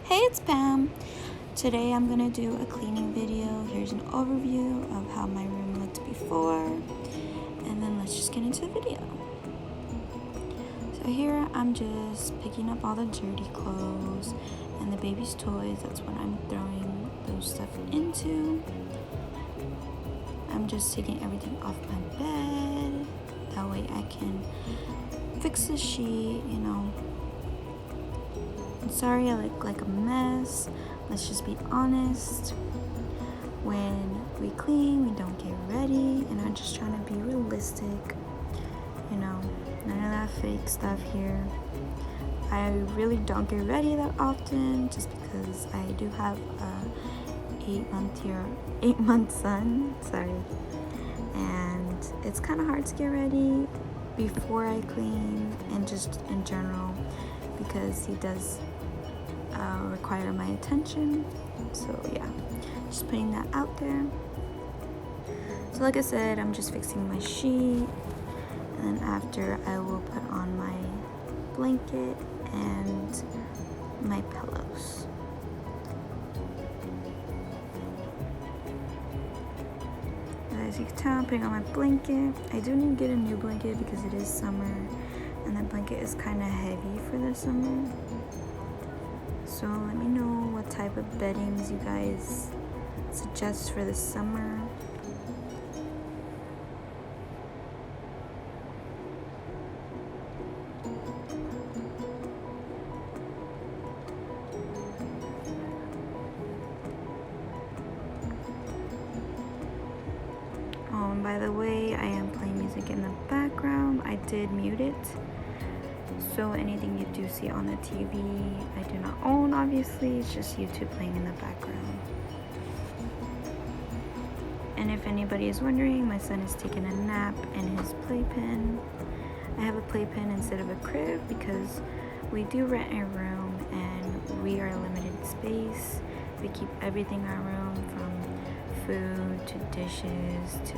Hey, it's Pam. Today I'm gonna do a cleaning video. Here's an overview of how my room looked before, and then let's just get into the video. So here I'm just picking up all the dirty clothes and the baby's toys. That's what I'm throwing those stuff into. I'm just taking everything off my bed. That way I can fix the sheet, I'm sorry I look like a mess. Let's just be honest. When we clean, we don't get ready, and I'm just trying to be realistic. None of that fake stuff here. I really don't get ready that often just because I do have a 8-month son, and it's kind of hard to get ready before I clean and just in general because he does require my attention. So yeah, just putting that out there. So like I said, I'm just fixing my sheet, and then after I will put on my blanket and my pillows. As you can tell, I'm putting on my blanket. I do need to get a new blanket because it is summer and that blanket is kind of heavy for the summer. So let me know what type of beddings you guys suggest for the summer. And by the way, I am playing music in the background. I did mute it. So anything you do see on the TV, I do not own, obviously. It's just YouTube playing in the background. And if anybody is wondering, my son is taking a nap in his playpen. I have a playpen instead of a crib because we do rent a room and we are limited space. We keep everything in our room, from food to dishes to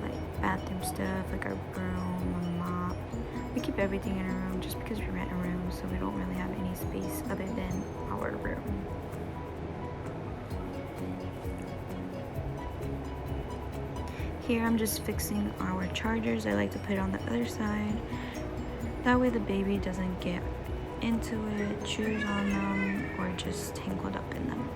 like bathroom stuff, like our broom, a mop. We keep everything in our room just because we rent a room, so we don't really have any space other than our room. Here I'm just fixing our chargers. I like to put it on the other side. That way the baby doesn't get into it, chews on them, or just tangled up in them.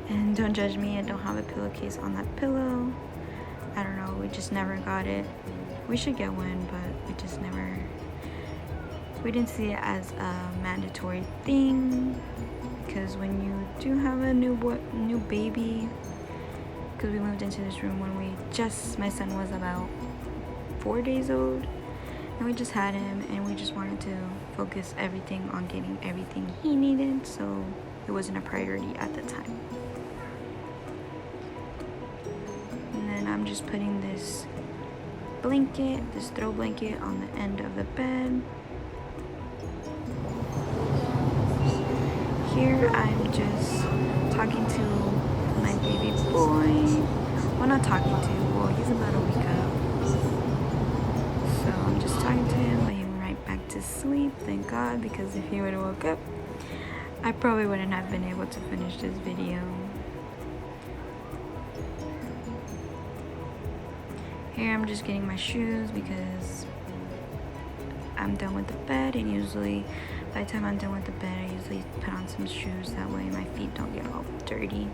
And don't judge me, I don't have a pillowcase on that pillow. I don't know, we just never got it. We should get one, but we didn't see it as a mandatory thing, because when you do have a new baby, because we moved into this room when my son was about 4 days old, and we just had him, and we just wanted to focus everything on getting everything he needed, so it wasn't a priority at the time. I'm just putting this throw blanket on the end of the bed. Here I'm just talking to my baby boy. Well, not talking to, he's about a week up. So I'm just talking to him, but he went right back to sleep, thank God, because if he would have woke up, I probably wouldn't have been able to finish this video. Here I'm just getting my shoes because I'm done with the bed, and usually by the time I'm done with the bed, I usually put on some shoes, that way my feet don't get all dirty.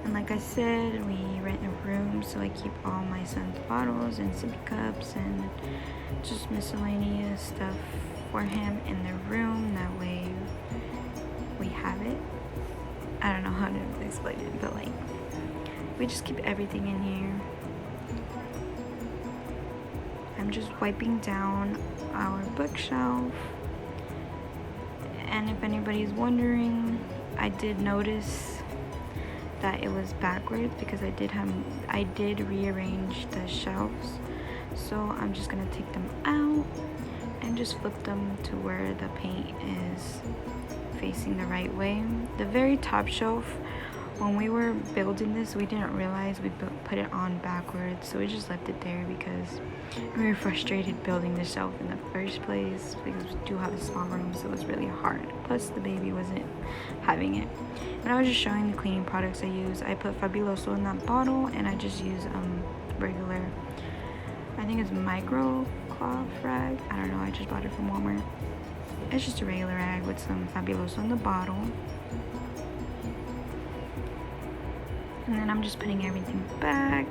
And like I said, we rent a room, so I keep all my son's bottles and sippy cups and just miscellaneous stuff for him in the room, that way we have it. I don't know how to explain it, but like, we just keep everything in here. I'm just wiping down our bookshelf. And if anybody's wondering, I did notice that it was backwards because I did rearrange the shelves. So I'm just gonna take them out and just flip them to where the paint is facing the right way. The very top shelf, when we were building this, we didn't realize put it on backwards, so we just left it there because we were frustrated building the shelf in the first place because we do have a small room, so it was really hard. Plus the baby wasn't having it. And I was just showing the cleaning products I use. I put Fabuloso in that bottle, and I just use regular, I think it's micro cloth rag. I don't know, I just bought it from Walmart. It's just a regular rag with some Fabuloso in the bottle. And then I'm just putting everything back.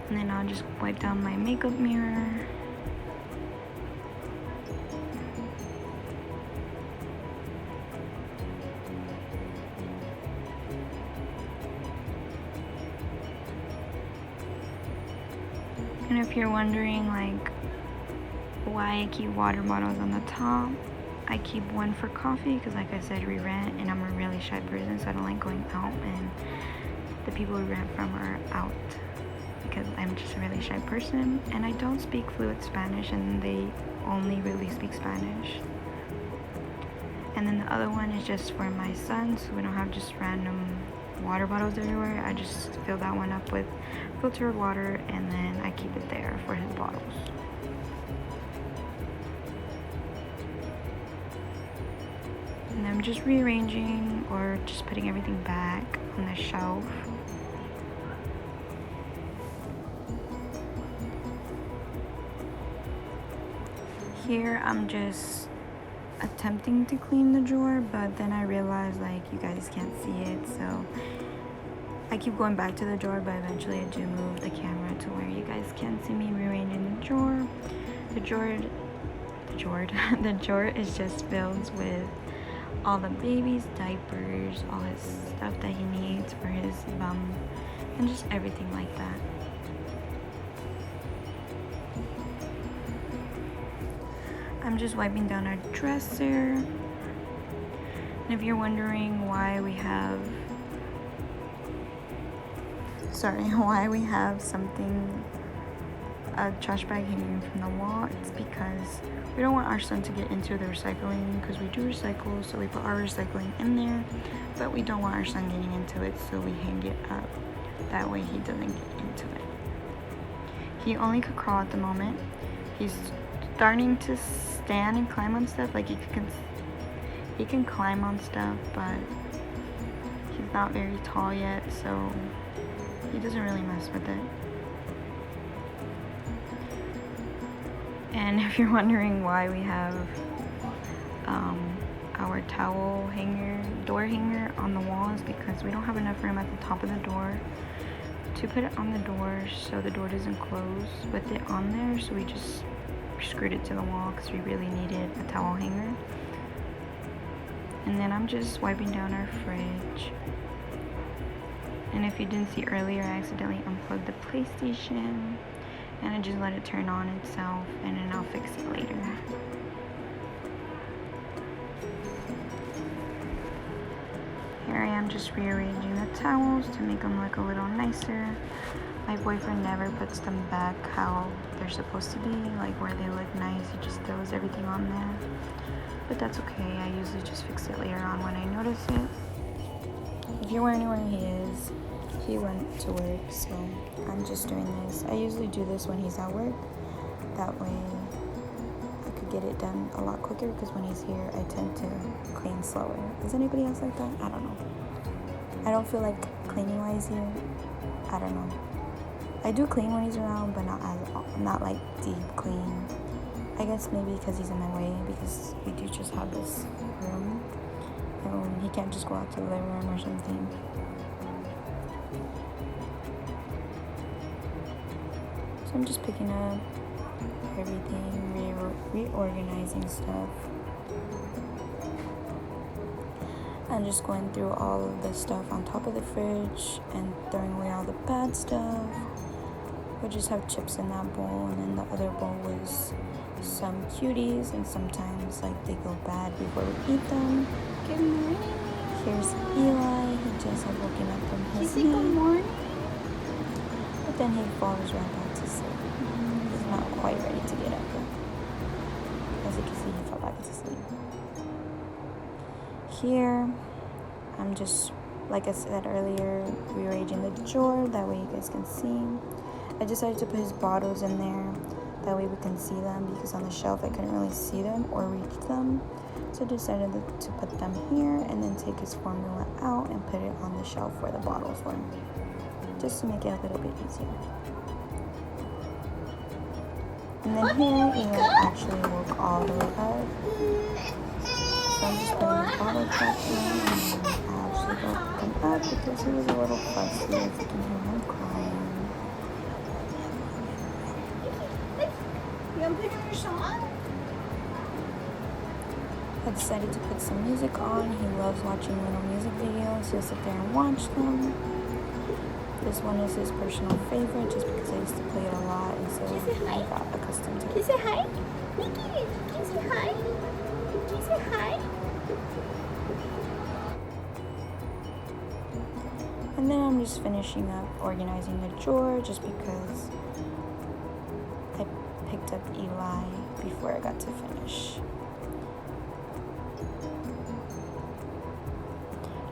And then I'll just wipe down my makeup mirror. And if you're wondering like why I keep water bottles on the top, I keep one for coffee because like I said, we rent and I'm a really shy person, so I don't like going out, and the people we rent from are out because I'm just a really shy person and I don't speak fluent Spanish, and they only really speak Spanish. And then the other one is just for my son, so we don't have just random water bottles everywhere. I just fill that one up with filtered water and then I keep it there for his bottles. And I'm just rearranging or just putting everything back on the shelf. Here I'm just attempting to clean the drawer, but then I realized like you guys can't see it, so I keep going back to the drawer, but eventually I do move the camera to where you guys can see me rearranging the drawer. The drawer is just filled with all the baby's diapers, all his stuff that he needs for his bum, and just everything like that. I'm just wiping down our dresser. And if you're wondering why we have a trash bag hanging from the wall, it's because we don't want our son to get into the recycling, because we do recycle, so we put our recycling in there, but we don't want our son getting into it, so we hang it up. That way he doesn't get into it. He only could crawl at the moment. He's starting to stand and climb on stuff. Like he can climb on stuff, but he's not very tall yet, so he doesn't really mess with it. And if you're wondering why we have our towel hanger, door hanger on the wall, is because we don't have enough room at the top of the door to put it on the door so the door doesn't close with it on there, so we just screwed it to the wall because we really needed a towel hanger. And then I'm just wiping down our fridge. And if you didn't see earlier, I accidentally unplugged the PlayStation and I just let it turn on itself, and then I'll fix it later. Here I am just rearranging the towels to make them look a little nicer. My boyfriend never puts them back how they're supposed to be, like where they look nice. He just throws everything on there. But that's okay. I usually just fix it later on when I notice it. If you're wondering where he is, he went to work, so I'm just doing this. I usually do this when he's at work. That way I could get it done a lot quicker, because when he's here, I tend to clean slower. Is anybody else like that? I don't know. I don't feel like cleaning while he's here. I don't know. I do clean when he's around, but not like deep clean. I guess maybe because he's in my way, because we do just have this room. He can't just go out to the living room or something. So I'm just picking up everything, reorganizing stuff. I'm just going through all of the stuff on top of the fridge and throwing away all the bad stuff. We just have chips in that bowl, and then the other bowl was some cuties, and sometimes like they go bad before we eat them. Good morning. Here's Eli. He just had woken up from his nap. Good morning. But then he falls right back to sleep. He's not quite ready to get up yet. As you can see, he fell back to sleep. Here, I'm just Like I said earlier, rearranging the drawer, that way you guys can see. I decided to put his bottles in there, that way we can see them, because on the shelf I couldn't really see them or reach them. So I decided to put them here and then take his formula out and put it on the shelf where the bottles were, just to make it a little bit easier. And then here, Eli actually woke all the way up. So I'm just putting his bottles back in, and I actually woke him up because he was a little fussy, as you can hear him crying. You want to put on your song? I decided to put some music on. He loves watching little music videos. He'll sit there and watch them. This one is his personal favorite just because I used to play it a lot, and so I got accustomed to it. Can you say hi? Nikki, can you say hi? Can you say hi? And then I'm just finishing up organizing the drawer just because I picked up Eli before I got to finish.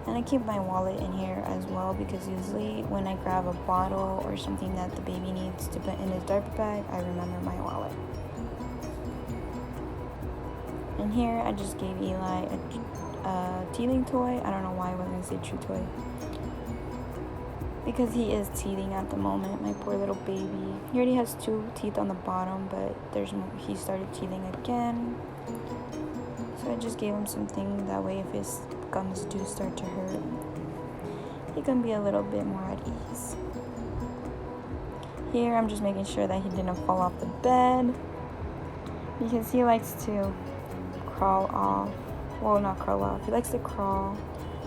And I keep my wallet in here as well because usually when I grab a bottle or something that the baby needs to put in his diaper bag, I remember my wallet. And here I just gave Eli a teething toy. I don't know why I was going to say chew toy. Because he is teething at the moment, my poor little baby. He already has 2 teeth on the bottom, but he started teething again. So I just gave him something, that way if his gums do start to hurt, he can be a little bit more at ease. Here I'm just making sure that he didn't fall off the bed, because he likes to crawl off. Well, not crawl off, he likes to crawl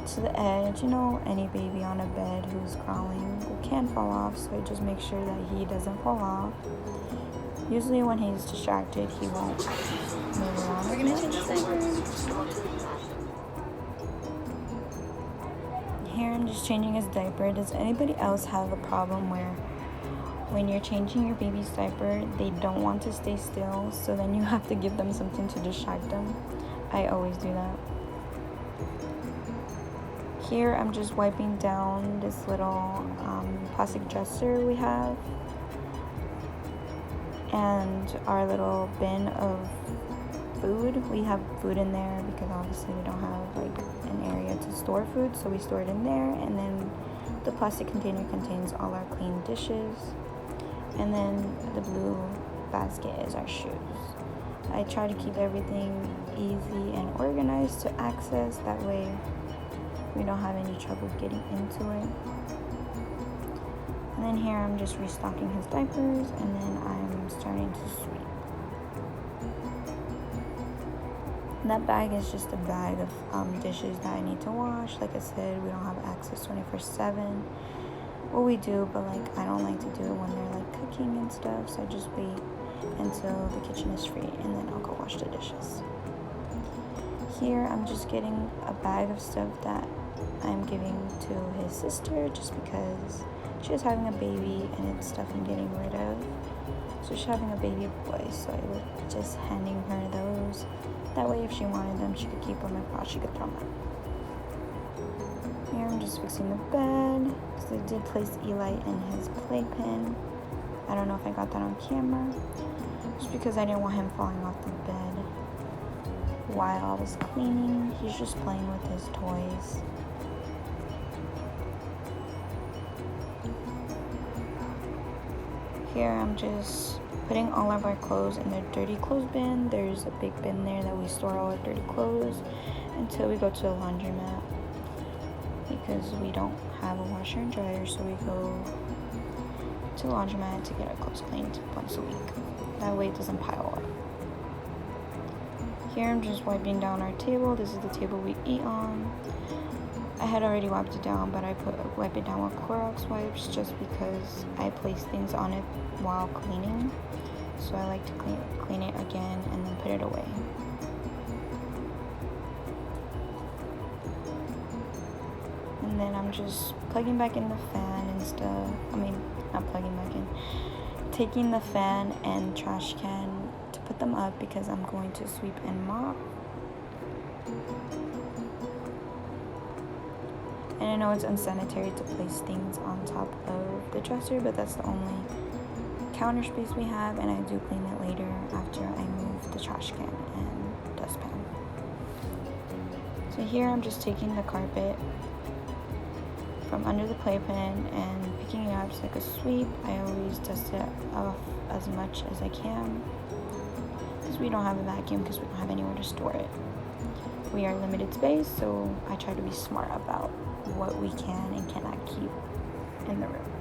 to the edge. You know, any baby on a bed who's crawling can fall off, so I just make sure that he doesn't fall off. Usually when he's distracted, he won't move around. We're gonna change the diaper. Here I'm just changing his diaper. Does anybody else have a problem where when you're changing your baby's diaper, they don't want to stay still, so then you have to give them something to distract them? I always do that. Here I'm just wiping down this little plastic dresser we have and our little bin of food. We have food in there because obviously we don't have like an area to store food, so we store it in there. And then the plastic container contains all our clean dishes, and then the blue basket is our shoes. I try to keep everything easy and organized to access, that way we don't have any trouble getting into it. And then here I'm just restocking his diapers, and then I'm starting to sweep. That bag is just a bag of dishes that I need to wash. Like I said, we don't have access 24/7. Well, we do, but like I don't like to do it when they're like cooking and stuff, so I just wait until the kitchen is free, and then I'll go wash the dishes. Here I'm just getting a bag of stuff that I'm giving to his sister just because she is having a baby and it's stuff I'm getting rid of. So she's having a baby boy, so I was just handing her those. That way if she wanted them, she could keep them. If not, she could throw them. Here I'm just fixing the bed because I did place Eli in his playpen. I don't know if I got that on camera, just because I didn't want him falling off the bed while I was cleaning. He's just playing with his toys. Here I'm just putting all of our clothes in the dirty clothes bin. There's a big bin there that we store all our dirty clothes until we go to the laundromat, because we don't have a washer and dryer, so we go to the laundromat to get our clothes cleaned once a week. That way it doesn't pile up. Here I'm just wiping down our table. This is the table we eat on. I had already wiped it down, but I wipe it down with Clorox wipes just because I place things on it while cleaning. So I like to clean it again and then put it away. And then I'm just plugging back in the fan and stuff. I mean, not plugging back in. Taking the fan and trash can to put them up because I'm going to sweep and mop. And I know it's unsanitary to place things on top of the dresser, but that's the only counter space we have, and I do clean it later after I move the trash can and dustpan. So here I'm just taking the carpet from under the playpen and picking it up. It's like a sweep. I always dust it off as much as I can because we don't have a vacuum because we don't have anywhere to store it. We are limited space, so I try to be smart about what we can and cannot keep in the room.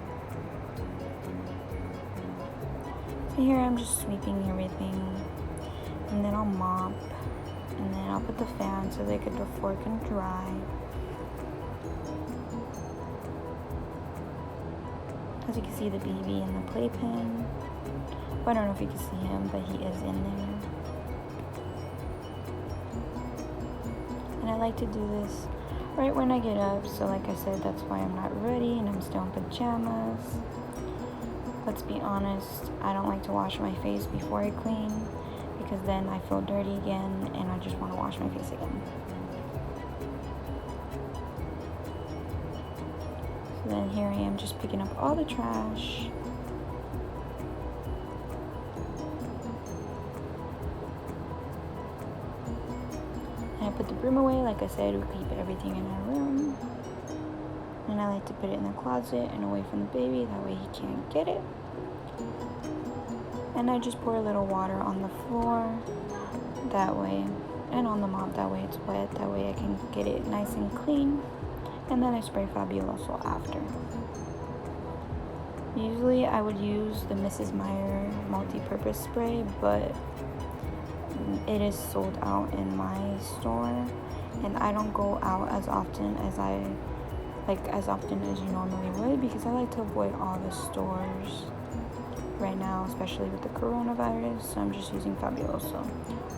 So here I'm just sweeping everything, and then I'll mop, and then I'll put the fan so the floor can dry. As you can see, the baby in the playpen. Well, I don't know if you can see him, but he is in there. And I like to do this right when I get up, so like I said, that's why I'm not ready and I'm still in pajamas. Let's be honest, I don't like to wash my face before I clean because then I feel dirty again and I just want to wash my face again. So then here I am just picking up all the trash. And I put the broom away, like I said, we keep everything in our room. And I like to put it in the closet and away from the baby, that way he can't get it. And I just pour a little water on the floor, that way, and on the mop, that way it's wet, that way I can get it nice and clean. And then I spray Fabuloso after. Usually I would use the Mrs. Meyer multi-purpose spray, but it is sold out in my store, and I don't go out as often as you normally would because I like to avoid all the stores right now, especially with the coronavirus. So I'm just using Fabuloso,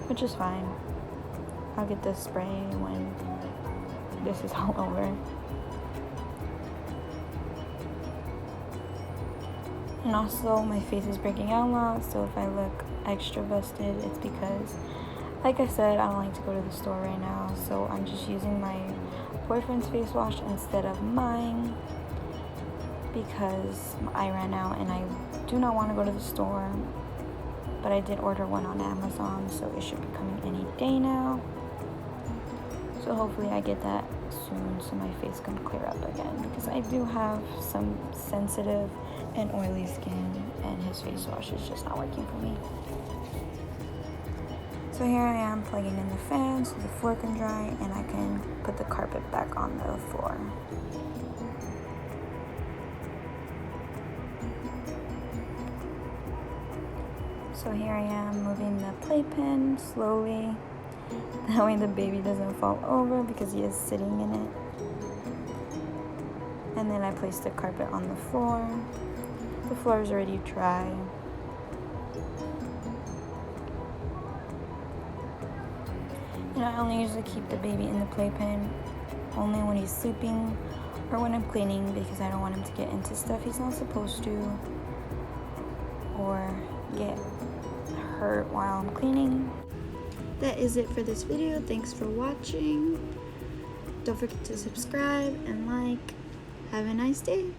which is fine. I'll get the spray when this is all over. And also my face is breaking out a lot, so if I look extra busted, it's because, like I said, I don't like to go to the store right now, so I'm just using my boyfriend's face wash instead of mine because I ran out and I do not want to go to the store, but I did order one on Amazon, so it should be coming any day now. So hopefully I get that soon so my face can clear up again because I do have some sensitive and oily skin and his face wash is just not working for me. So here I am plugging in the fan so the floor can dry and I can put the carpet back on the floor. So here I am moving the playpen slowly. That way the baby doesn't fall over because he is sitting in it. And then I place the carpet on the floor. The floor is already dry. And I only usually keep the baby in the playpen only when he's sleeping or when I'm cleaning because I don't want him to get into stuff he's not supposed to or get hurt while I'm cleaning. That is it for this video. Thanks for watching. Don't forget to subscribe and like. Have a nice day.